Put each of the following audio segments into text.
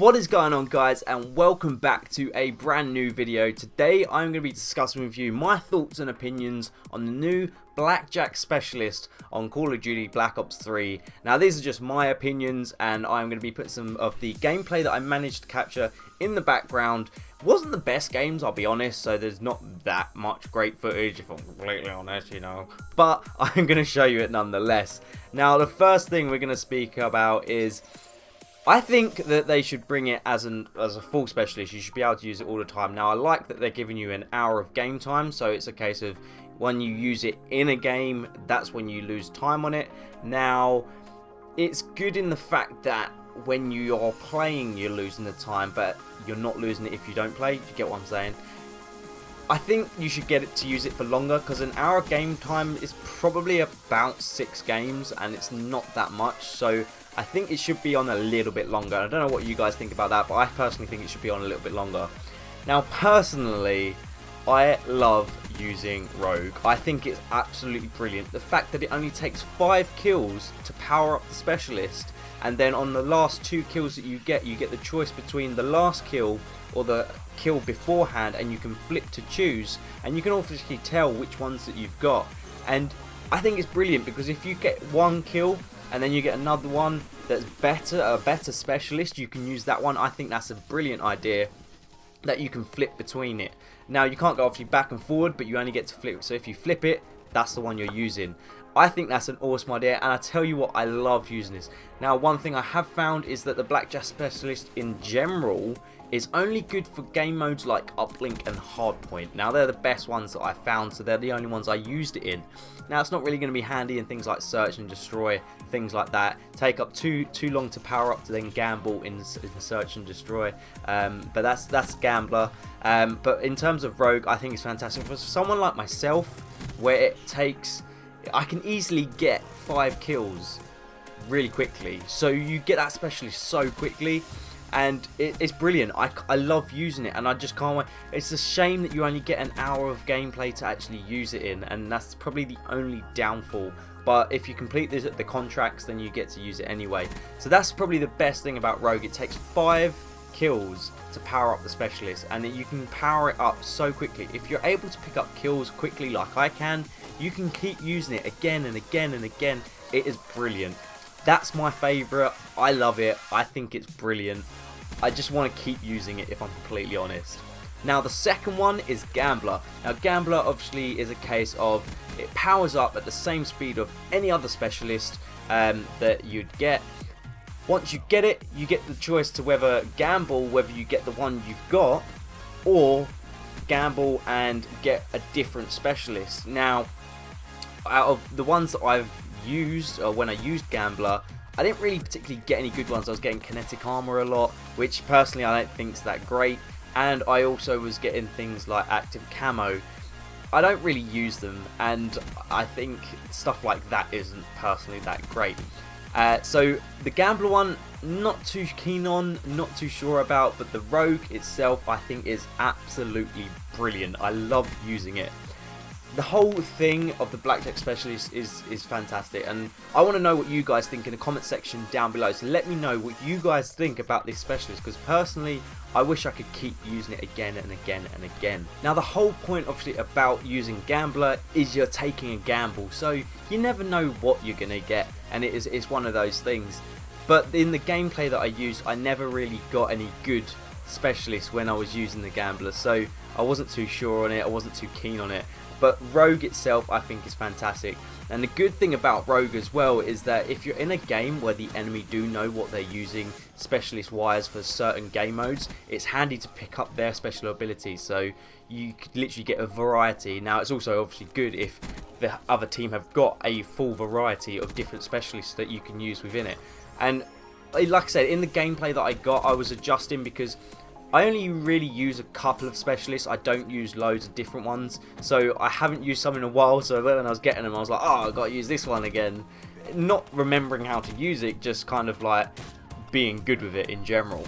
What is going on, guys, and welcome back to a brand new video. Today I'm going to be discussing with you my thoughts and opinions on the new Blackjack specialist on Call of Duty Black Ops 3. Now these are just my opinions, and I'm going to be putting some of the gameplay that I managed to capture in the background. Wasn't the best games, I'll be honest, so there's not that much great footage if I'm completely honest, you know, but I'm going to show you it nonetheless. Now the first thing we're going to speak about is I think that they should bring it as a full specialist. You should be able to use it all the time. Now I like that they're giving you an hour of game time, so it's a case of when you use it in a game, that's when you lose time on it. Now it's good in the fact that when you're playing you're losing the time, but you're not losing it if you don't play. You get what I'm saying? I think you should get it to use it for longer, because an hour of game time is probably about 6 games and it's not that much, so I think it should be on a little bit longer. I don't know what you guys think about that, but I personally think it should be on a little bit longer. Now personally, I love using Rogue. I think it's absolutely brilliant. The fact that it only takes 5 kills to power up the specialist, and then on the last 2 kills that you get the choice between the last kill or the kill beforehand, and you can flip to choose, and you can obviously tell which ones that you've got. And I think it's brilliant, because if you get 1 kill and then you get another one that's better, a better specialist, you can use that one. I think that's a brilliant idea, that you can flip between it. Now you can't go obviously back and forward, but you only get to flip, so if you flip it, that's the one you're using. I think that's an awesome idea, and I tell you what, I love using this. Now one thing I have found is that the Blackjack specialist in general is only good for game modes like uplink and hardpoint. Now they're the best ones that I found, so they're the only ones I used it in. Now it's not really going to be handy in things like search and destroy, things like that. Take up too long to power up to then gamble in search and destroy. But that's gambler. But in terms of rogue, I think it's fantastic for someone like myself, where it takes, I can easily get 5 kills really quickly. So you get that specialist so quickly, and it's brilliant. I love using it, and I just can't wait. It's a shame that you only get an hour of gameplay to actually use it in, and that's probably the only downfall. But if you complete the contracts, then you get to use it anyway. So that's probably the best thing about Rogue. It takes 5 kills to power up the specialist, and you can power it up so quickly. If you're able to pick up kills quickly like I can, you can keep using it again and again and again. It is brilliant. That's my favourite. I love it. I think it's brilliant. I just want to keep using it, if I'm completely honest. Now the second one is Gambler. Now Gambler obviously is a case of it powers up at the same speed of any other specialist that you'd get. Once you get it, you get the choice to whether you get the one you've got, or gamble and get a different specialist. Now out of the ones that I've used, or when I used Gambler, I didn't really particularly get any good ones. I was getting kinetic armor a lot, which personally I don't think is that great, and I also was getting things like active camo. I don't really use them, and I think stuff like that isn't personally that great. So the Gambler one, not too keen on, not too sure about, but the Rogue itself I think is absolutely brilliant. I love using it. The whole thing of the Blackjack specialist is fantastic, and I want to know what you guys think in the comment section down below. So let me know what you guys think about this specialist, because personally I wish I could keep using it again and again and again. Now the whole point obviously about using Gambler is you're taking a gamble, so you never know what you're going to get, and it's one of those things. But in the gameplay that I used, I never really got any good specialists when I was using the Gambler, so I wasn't too sure on it, I wasn't too keen on it. But Rogue itself I think is fantastic, and the good thing about Rogue as well is that if you're in a game where the enemy do know what they're using specialist wise for certain game modes, it's handy to pick up their special abilities, so you could literally get a variety. Now it's also obviously good if the other team have got a full variety of different specialists that you can use within it. And like I said, in the gameplay that I got, I was adjusting, because I only really use a couple of specialists. I don't use loads of different ones, so I haven't used some in a while. So when I was getting them, I was like, oh, I've got to use this one again, not remembering how to use it, just kind of like being good with it in general.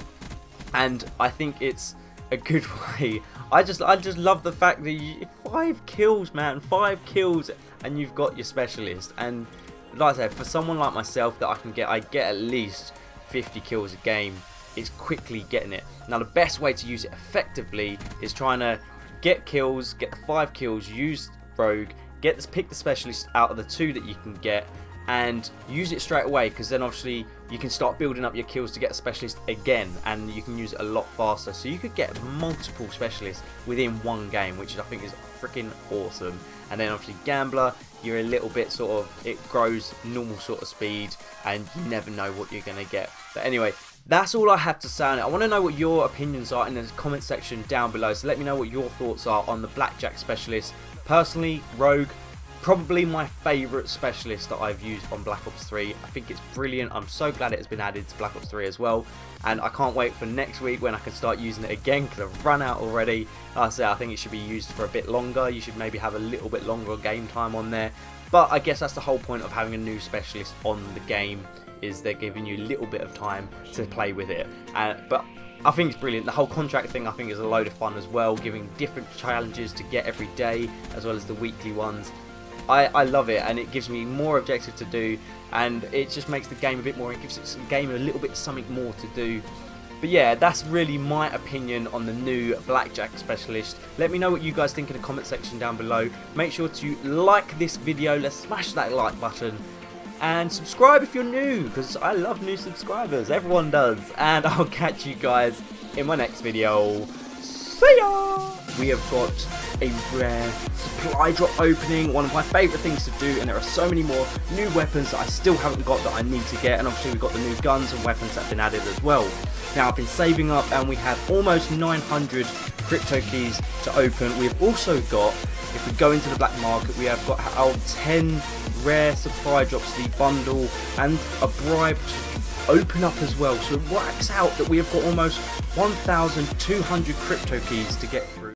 And I think it's a good way. I just love the fact that 5 kills, man, 5 kills, and you've got your specialist. And like I said, for someone like myself that I get at least 50 kills a game. it's quickly getting it. Now the best way to use it effectively is trying to get kills, get the 5 kills, use Rogue, pick the specialist out of the 2 that you can get, and use it straight away, because then obviously you can start building up your kills to get a specialist again, and you can use it a lot faster. So you could get multiple specialists within one game, which I think is freaking awesome. And then obviously Gambler, you're a little bit sort of, it grows normal sort of speed, and you never know what you're going to get. But anyway, that's all I have to say on it. I want to know what your opinions are in the comment section down below, so let me know what your thoughts are on the Blackjack specialist. Personally, Rogue, probably my favourite specialist that I've used on Black Ops 3. I think it's brilliant. I'm so glad it has been added to Black Ops 3 as well. And I can't wait for next week when I can start using it again, because I've run out already. Like I say, I think it should be used for a bit longer. You should maybe have a little bit longer game time on there. But I guess that's the whole point of having a new specialist on the game, is they're giving you a little bit of time to play with it. But I think it's brilliant. The whole contract thing I think is a load of fun as well, giving different challenges to get every day as well as the weekly ones. I love it, and it gives me more objectives to do, and it just makes the game a bit more, it gives the game a little bit something more to do. But yeah, that's really my opinion on the new Blackjack specialist. Let me know what you guys think in the comment section down below. Make sure to like this video, let's smash that like button, and subscribe if you're new, because I love new subscribers, everyone does. And I'll catch you guys in my next video. See ya! We have got a rare supply drop opening, one of my favourite things to do, and there are so many more new weapons that I still haven't got that I need to get, and obviously we've got the new guns and weapons that have been added as well. Now I've been saving up, and we have almost 900 crypto keys to open. We've also got, if we go into the black market, we have got our 10 rare supply drops, the bundle, and a bribe to open up as well. So it works out that we have got almost 1,200 crypto keys to get through.